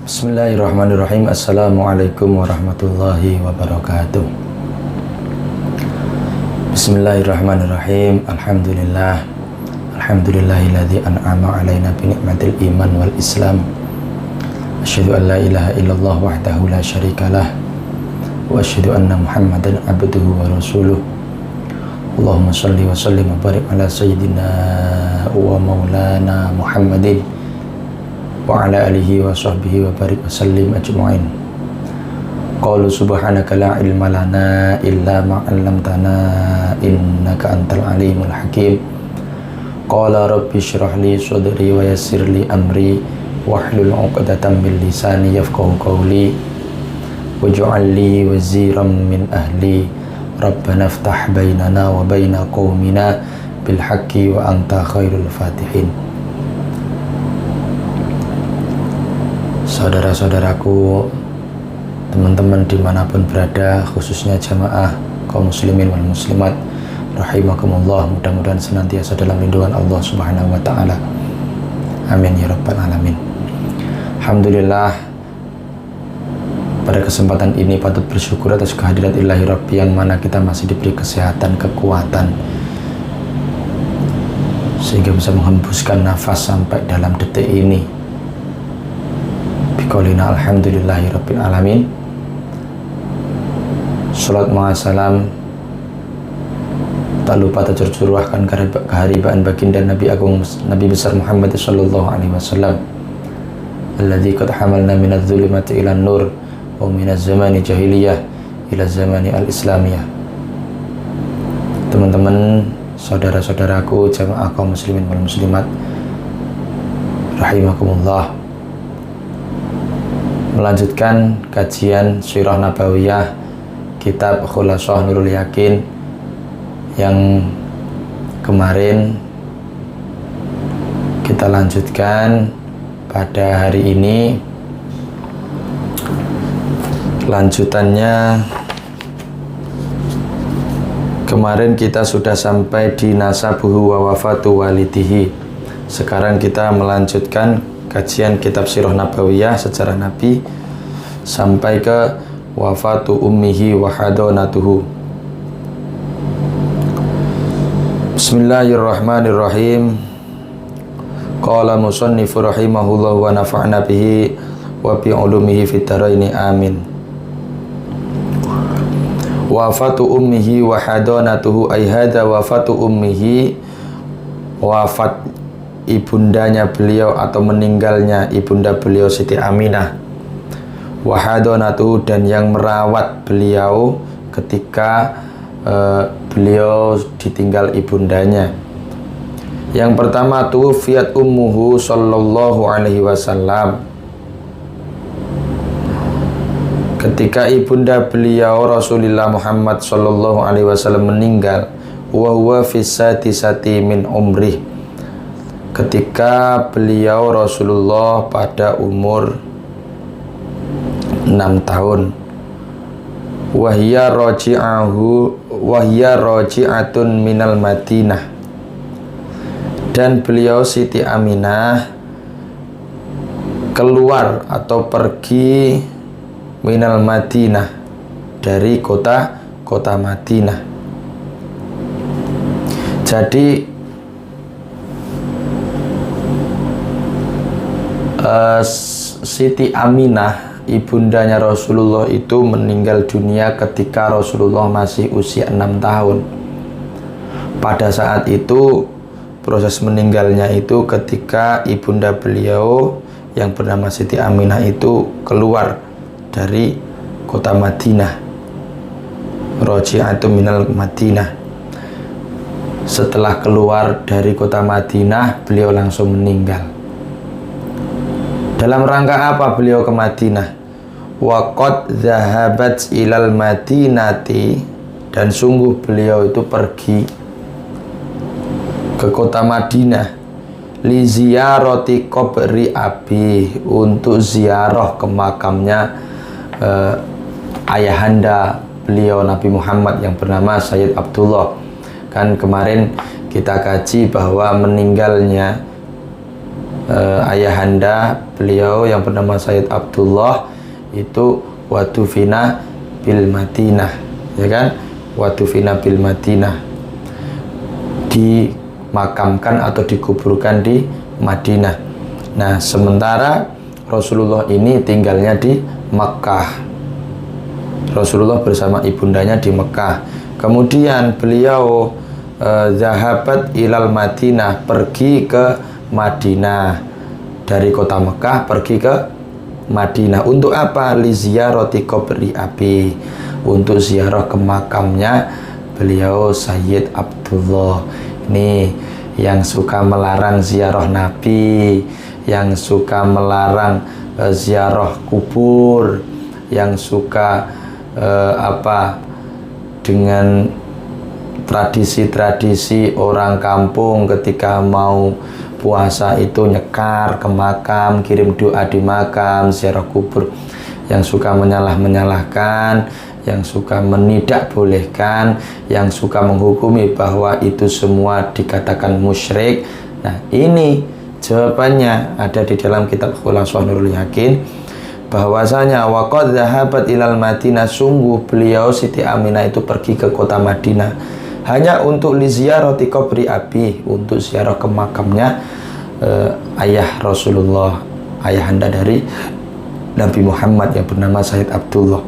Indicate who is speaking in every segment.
Speaker 1: Bismillahirrahmanirrahim. Assalamualaikum warahmatullahi wabarakatuh. Bismillahirrahmanirrahim. Alhamdulillah. Alhamdulillahilladzi an'ama alaina bi ni'matil iman wal islam. Asyhadu an la ilaha illallah wahdahu la syarikalah wa asyhadu anna Muhammadan abduhu wa rasuluh. Allahumma shalli wa sallim wa barik ala sayyidina wa maulana Muhammadin wa ala alihi wa sahbihi wa barik wa sallim ajma'in. Qalu subhanaka la ilma lana illa ma 'allamtana innaka antal alimul hakim. Qala rabbi shrah li sadri wa yassir li amri wahlul 'uqdatam min lisani yafqahu qawli waj'al li waziran min ahli rabbana iftah bainana wa baina qaumina bil haqqi wa anta khairul fatihin. Saudara-saudaraku, teman-teman dimanapun berada, khususnya jamaah kaum muslimin wal muslimat rahimakumullah, mudah-mudahan senantiasa dalam lindungan Allah subhanahu wa ta'ala, amin ya rabbal alamin. Alhamdulillah, pada kesempatan ini patut bersyukur atas kehadirat ilahi rabbi yang mana kita masih diberi kesehatan, kekuatan, sehingga bisa menghembuskan nafas sampai dalam detik ini. Biqaulina alhamdulillahi rabbil alamin. Salat ma'asalam tak lupa tercurahkan keharibaan baginda Nabi Agung Nabi besar Muhammad sallallahu alaihi wasallam, alladzi qad hamalna minadz zulumati ilan nur wa minaz zamani jahiliyah ila zamani al-islamiyah. Teman-teman, saudara-saudaraku, jamaah kaum muslimin wal muslimat rahimakumullah, melanjutkan kajian Sirah Nabawiyah kitab Khulasah Nurul Yakin yang kemarin kita lanjutkan pada hari ini. Lanjutannya, kemarin kita sudah sampai di nasabuhu wa wafatu walidihi. Sekarang kita melanjutkan kajian kitab Sirah Nabawiyah sejarah Nabi sampai ke wafatu ummihi wa hadonatuhu. Bismillahirrahmanirrahim. Qala musannifu rahimahullah wa nafa'na bihi wa bi ulumihi fid dharaini amin. Wafatu ummihi wa hadonatuhu ay hada wafatu ummihi, wafat ibundanya beliau atau meninggalnya ibunda beliau Siti Aminah, wahadonatu, dan yang merawat beliau ketika beliau ditinggal ibundanya. Yang pertama, tuwfiyat ummuhu sallallahu alaihi wasallam, ketika ibunda beliau Rasulullah Muhammad sallallahu alaihi wasallam meninggal, wa huwa fi sadisati min umrih, ketika beliau Rasulullah pada umur 6 tahun. Wahya roji'atun minal Madinah, dan beliau Siti Aminah keluar atau pergi minal Madinah, dari kota Madinah. Jadi Siti Aminah, ibundanya Rasulullah, itu meninggal dunia ketika Rasulullah masih usia 6 tahun. Pada saat itu, proses meninggalnya itu ketika ibunda beliau yang bernama Siti Aminah itu keluar dari kota Madinah. Roji'atu minal Madinah. Setelah keluar dari kota Madinah, beliau langsung meninggal. Dalam rangka apa beliau ke Madinah? Waqad zahabat ilal Madinati, dan sungguh beliau itu pergi ke kota Madinah, li ziyarati qabri abi, untuk ziarah ke makamnya ayahanda beliau Nabi Muhammad yang bernama Sayyid Abdullah. Kan kemarin kita kaji bahwa meninggalnya ayahanda beliau yang bernama Sayyid Abdullah itu wadufina bil Madinah, ya kan? Wadufina bil Madinah, dimakamkan atau dikuburkan di Madinah. Nah, sementara Rasulullah ini tinggalnya di Mekah. Rasulullah bersama ibundanya di Mekah. Kemudian beliau zahabat ilal Madinah, pergi ke Madinah. Dari kota Mekah pergi ke Madinah. Untuk apa? Li ziyarati qabri abi, untuk ziarah ke makamnya beliau Sayyid Abdullah. Ini yang suka melarang ziarah Nabi, yang suka melarang ziarah kubur, yang suka dengan tradisi-tradisi orang kampung ketika mau puasa itu nyekar ke makam, kirim doa di makam, ziarah kubur, yang suka menyalahkan, yang suka menidak bolehkan, yang suka menghukumi bahwa itu semua dikatakan musyrik. Nah, ini jawabannya ada di dalam kitab Khulasah Nurul Yakin, bahwasanya waqad zahabat ilal Madinah, sungguh beliau Siti Aminah itu pergi ke kota Madinah hanya untuk li ziyarati qabri abi, untuk ziarah ke makamnya ayah Rasulullah, ayahanda dari Nabi Muhammad yang bernama Sayyid Abdullah.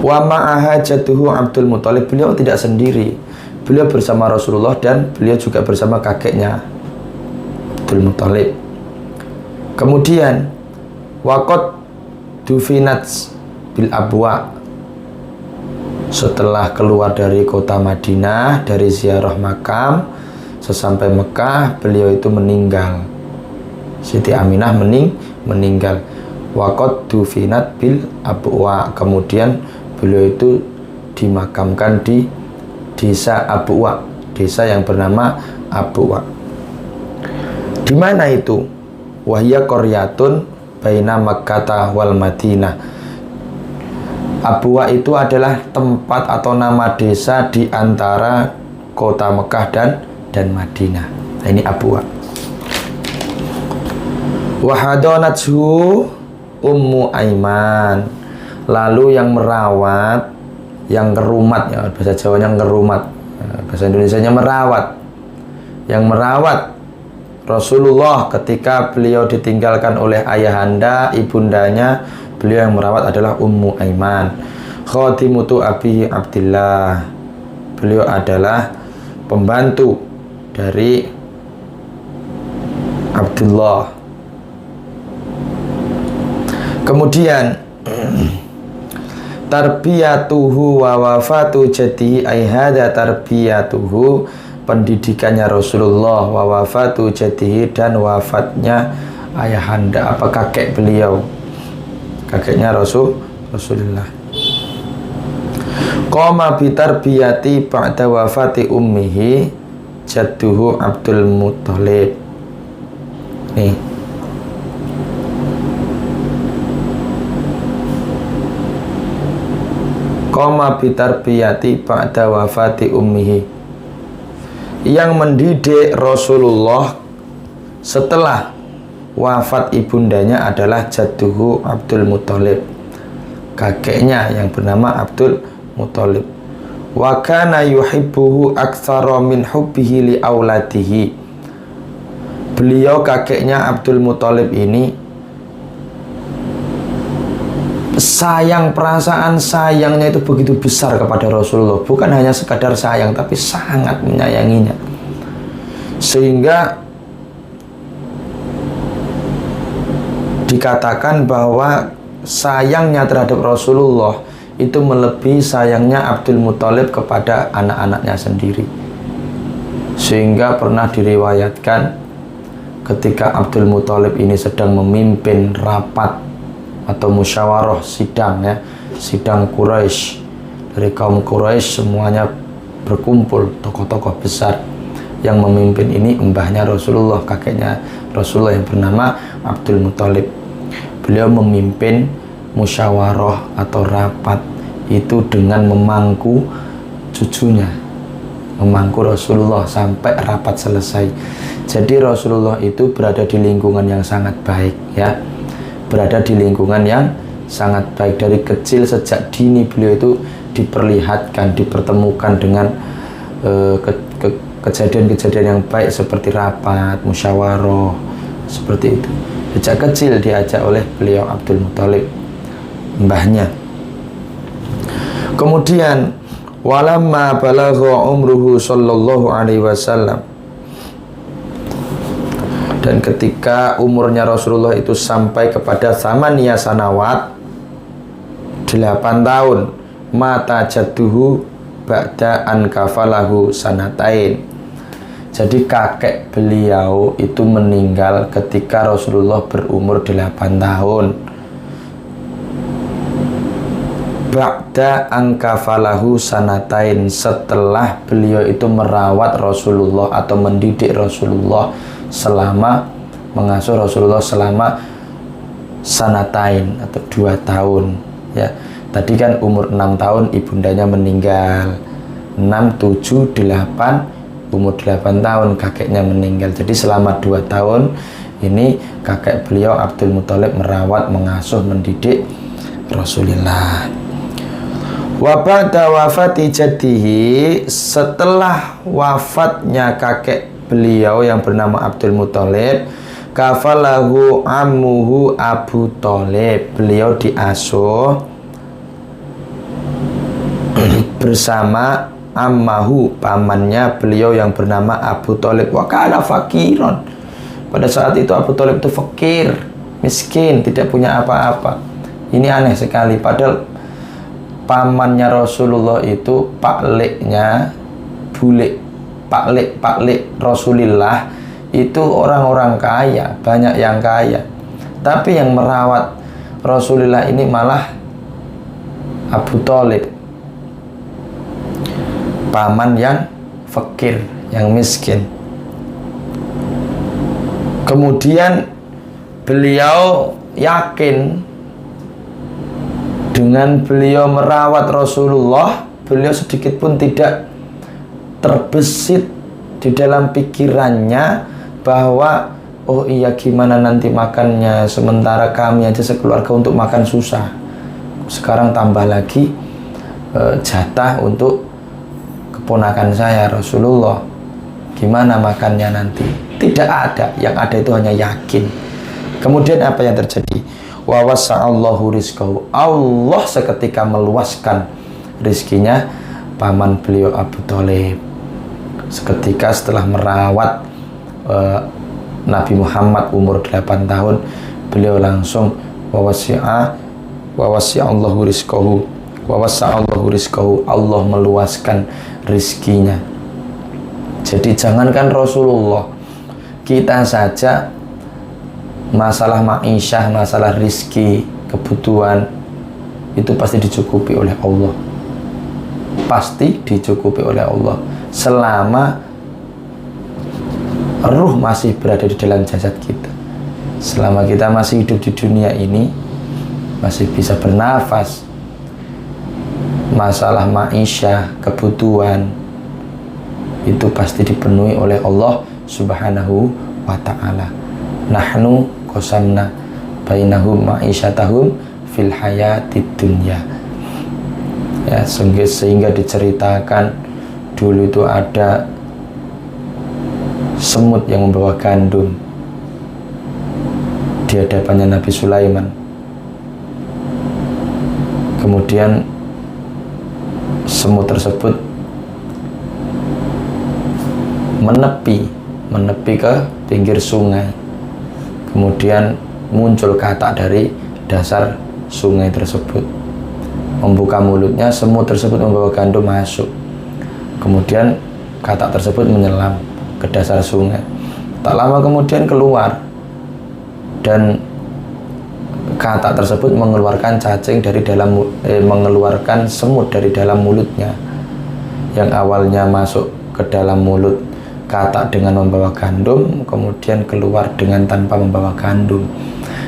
Speaker 1: Wa ma'aha jadduhu Abdul Muthalib, beliau tidak sendiri, beliau bersama Rasulullah dan beliau juga bersama kakeknya Abdul Muthalib. Kemudian waqad dufinat bil abwa, setelah keluar dari kota Madinah, dari ziarah makam, sesampai Mekah beliau itu meninggal. Siti Aminah meninggal. Waqad dufinat bil abwa, kemudian beliau itu dimakamkan di desa Abwa, desa yang bernama Abwa. Di mana itu? Wahya qaryatun baina Makkah wal Madinah. Abwa itu adalah tempat atau nama desa di antara kota Mekah dan Madinah. Nah, ini Abwa. Wahadonathu Ummu Aiman, lalu yang merawat, yang ngerumat, ya bahasa Jawanya ngerumat, bahasa Indonesianya merawat, yang merawat Rasulullah ketika beliau ditinggalkan oleh ayahanda, ibundanya, beliau yang merawat adalah Ummu Aiman. Khadimutu Abi Abdillah, beliau adalah pembantu dari Abdullah. Kemudian tarbiyatuhu wa wafatu jadihi, ay hada tarbiyatuhu, pendidikannya Rasulullah, wa wafatu jadihi, dan wafatnya ayahanda, kakek beliau, kakeknya Rasulullah. Qoma bitarbiyati ba'da wafati ummihi jadduhu Abdul Muthalib. Nih, qoma bitarbiyati ba'da wafati ummihi, yang mendidik Rasulullah setelah wafat ibundanya adalah jadduhu Abdul Muthalib, kakeknya yang bernama Abdul Muthalib. Wa kana yuhibbuhu aktsara min hubbihi li auladihi, beliau kakeknya Abdul Muthalib ini sayang, perasaan sayangnya itu begitu besar kepada Rasulullah, bukan hanya sekadar sayang tapi sangat menyayanginya, sehingga dikatakan bahwa sayangnya terhadap Rasulullah itu melebihi sayangnya Abdul Muthalib kepada anak-anaknya sendiri. Sehingga pernah diriwayatkan ketika Abdul Muthalib ini sedang memimpin rapat atau musyawarah sidang, ya, sidang Quraisy, dari kaum Quraisy semuanya berkumpul, tokoh-tokoh besar. Yang memimpin ini mbahnya Rasulullah, kakeknya Rasulullah yang bernama Abdul Muthalib. Beliau memimpin musyawarah atau rapat itu dengan memangku cucunya, memangku Rasulullah sampai rapat selesai. Jadi Rasulullah itu berada di lingkungan yang sangat baik, ya, berada di lingkungan yang sangat baik. Dari kecil sejak dini beliau itu diperlihatkan, dipertemukan dengan kejadian-kejadian yang baik seperti rapat, musyawarah, seperti itu. Sejak kecil diajak oleh beliau Abdul Muthalib, mbahnya. Kemudian walamma balagha umruhu sallallahu alaihi wasallam, dan ketika umurnya Rasulullah itu sampai kepada samaniyah sanawat, 8 tahun, mata jadduhu ba'da an kafalahu sanatain. Jadi kakek beliau itu meninggal ketika Rasulullah berumur 8 tahun. Ba'da an kafalahu sanatain, setelah beliau itu merawat Rasulullah atau mendidik Rasulullah selama, mengasuh Rasulullah selama sanatain atau 2 tahun, ya. Tadi kan umur 6 tahun ibundanya meninggal, 6, 7, 8, umur 8 tahun kakeknya meninggal. Jadi selama 2 tahun ini kakek beliau Abdul Muthalib merawat, mengasuh, mendidik Rasulullah. Wa ba'da wafati jaddihi, setelah wafatnya kakek beliau yang bernama Abdul Muthalib, kafalahu ammuhu Abu Thalib, beliau diasuh bersama ammahu, pamannya beliau yang bernama Abu Thalib. Wa kana fakiron, pada saat itu Abu Thalib itu fakir, miskin, tidak punya apa-apa. Ini aneh sekali, padahal pamannya Rasulullah itu pakliknya, paklik Rasulullah itu orang-orang kaya, banyak yang kaya. Tapi yang merawat Rasulullah ini malah Abu Thalib, paman yang fakir, yang miskin. Kemudian beliau yakin dengan beliau merawat Rasulullah, beliau sedikit pun tidak terbesit di dalam pikirannya bahwa oh iya, gimana nanti makannya, sementara kami aja sekeluarga untuk makan susah, sekarang tambah lagi jatah untuk keponakan saya Rasulullah, gimana makannya nanti. Tidak ada, yang ada itu hanya yakin. Kemudian apa yang terjadi? Wa wasa'allahu rizqahu, Allah seketika meluaskan rizkinya paman beliau Abu Thalib. Seketika setelah merawat Nabi Muhammad umur 8 tahun, beliau langsung wa wasi'allahu rizqahu, wa wasa'allahu rizqahu, Allah meluaskan rizkinya. Jadi jangankan Rasulullah, kita saja masalah ma'isyah, masalah rizki, kebutuhan itu pasti dicukupi oleh Allah, pasti dicukupi oleh Allah selama ruh masih berada di dalam jasad kita. Selama kita masih hidup di dunia ini, masih bisa bernafas, masalah ma'isyah, kebutuhan itu pasti dipenuhi oleh Allah Subhanahu wa ta'ala. Nahnu qasamna bainahum ma'isyatahum fil hayatid dunya. Ya, sehingga diceritakan dulu itu ada semut yang membawa gandum di hadapannya Nabi Sulaiman. Kemudian semut tersebut menepi ke pinggir sungai. Kemudian muncul katak dari dasar sungai tersebut. Membuka mulutnya, semut tersebut membawa gandum masuk. Kemudian katak tersebut menyelam ke dasar sungai. Tak lama kemudian keluar, dan katak tersebut mengeluarkan cacing dari dalam mengeluarkan semut dari dalam mulutnya. Yang awalnya masuk ke dalam mulut katak dengan membawa gandum, kemudian keluar dengan tanpa membawa gandum.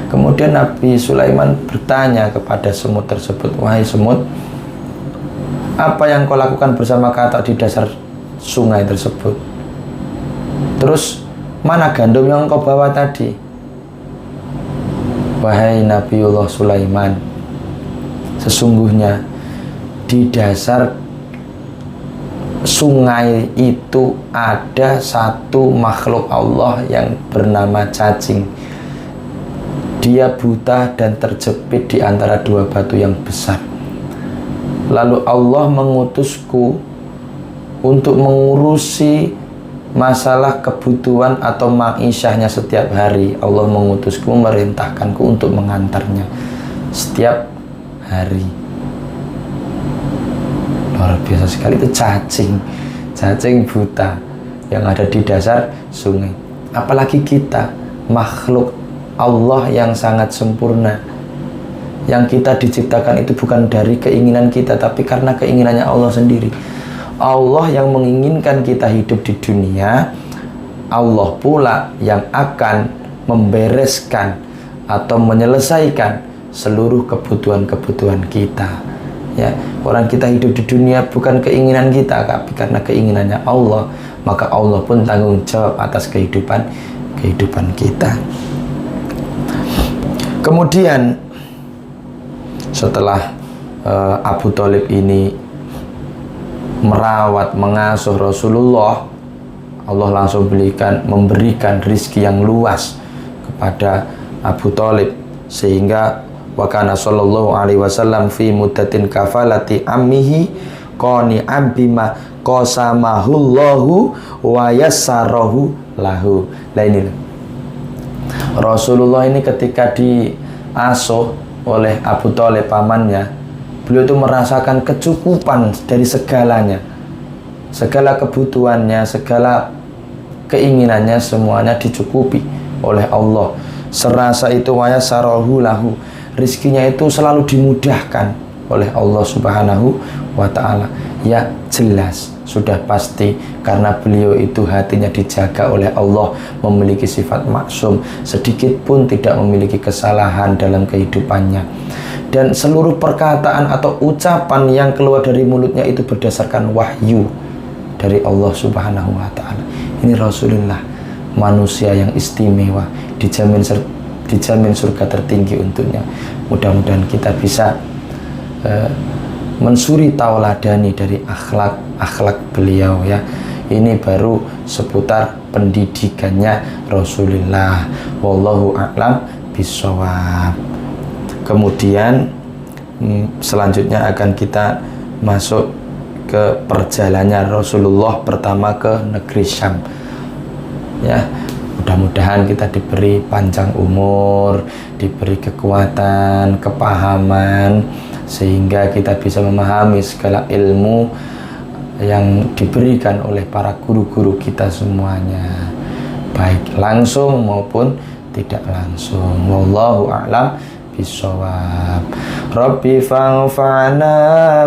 Speaker 1: Kemudian Nabi Sulaiman bertanya kepada semut tersebut, wahai semut, apa yang kau lakukan bersama katak di dasar sungai tersebut. Terus mana gandum yang engkau bawa tadi? Wahai Nabiullah Sulaiman, sesungguhnya di dasar sungai itu ada satu makhluk Allah yang bernama cacing. Dia buta dan terjepit di antara dua batu yang besar. Lalu Allah mengutusku untuk mengurusi masalah kebutuhan atau ma'isyahnya setiap hari. Allah mengutusku, memerintahkanku untuk mengantarnya setiap hari. Luar biasa sekali, itu cacing buta yang ada di dasar sungai. Apalagi kita, makhluk Allah yang sangat sempurna, yang kita diciptakan itu bukan dari keinginan kita, tapi karena keinginannya Allah sendiri. Allah yang menginginkan kita hidup di dunia, Allah pula yang akan membereskan atau menyelesaikan seluruh kebutuhan-kebutuhan kita. Ya, orang kita hidup di dunia bukan keinginan kita, tapi karena keinginannya Allah, maka Allah pun tanggung jawab atas kehidupan kita. Kemudian setelah Abu Thalib ini merawat, mengasuh Rasulullah, Allah langsung memberikan rizki yang luas kepada Abu Thalib, sehingga wa kana sallallahu alaihi wasallam fi muddatin kafalati ammihi qani'an bima qasamahullahu wa yassarahu lahu. Nah ini Rasulullah ini ketika diasuh oleh Abu Thalib pamannya, beliau itu merasakan kecukupan dari segalanya, segala kebutuhannya, segala keinginannya, semuanya dicukupi oleh Allah. Serasa itu wa yassarahu lahu, rizkinya itu selalu dimudahkan oleh Allah Subhanahu wa ta'ala. Ya jelas, sudah pasti, karena beliau itu hatinya dijaga oleh Allah, memiliki sifat maksum, sedikit pun tidak memiliki kesalahan dalam kehidupannya. Dan seluruh perkataan atau ucapan yang keluar dari mulutnya itu berdasarkan wahyu dari Allah Subhanahu wa ta'ala. Ini Rasulullah, manusia yang istimewa, dijamin surga tertinggi untuknya. Mudah-mudahan kita bisa mensuri tauladani dari akhlak beliau ya. Ini baru seputar pendidikannya Rasulullah. Wallahu a'lam bishawab. Kemudian selanjutnya akan kita masuk ke perjalanannya Rasulullah pertama ke negeri Syam ya. Mudah-mudahan kita diberi panjang umur, diberi kekuatan, kepahaman, sehingga kita bisa memahami segala ilmu yang diberikan oleh para guru-guru kita semuanya, baik langsung maupun tidak langsung. Wallahu a'lam bishawab. Rabbi fa'fa'na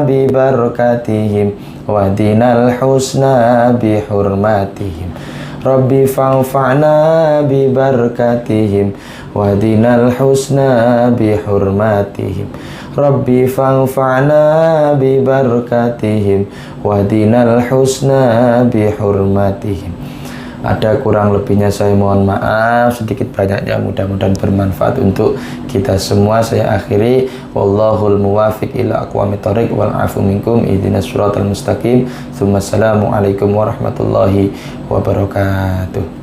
Speaker 1: bi barakatihim wa dinal husna bi hurmatihim. Rabbi fa'fa'na bi barakatihim wa dinal husna bi hurmatihim. Rabbi fa'fa'na bi barakatihim wa dinal husna bi hurmatihim. Ada kurang lebihnya saya mohon maaf, sedikit banyaknya mudah-mudahan bermanfaat untuk kita semua. Saya akhiri, wallahul muwafiq ila aqwamit thoriq wal afu minkum ihdinas siratal mustaqim. Assalamualaikum warahmatullahi wabarakatuh.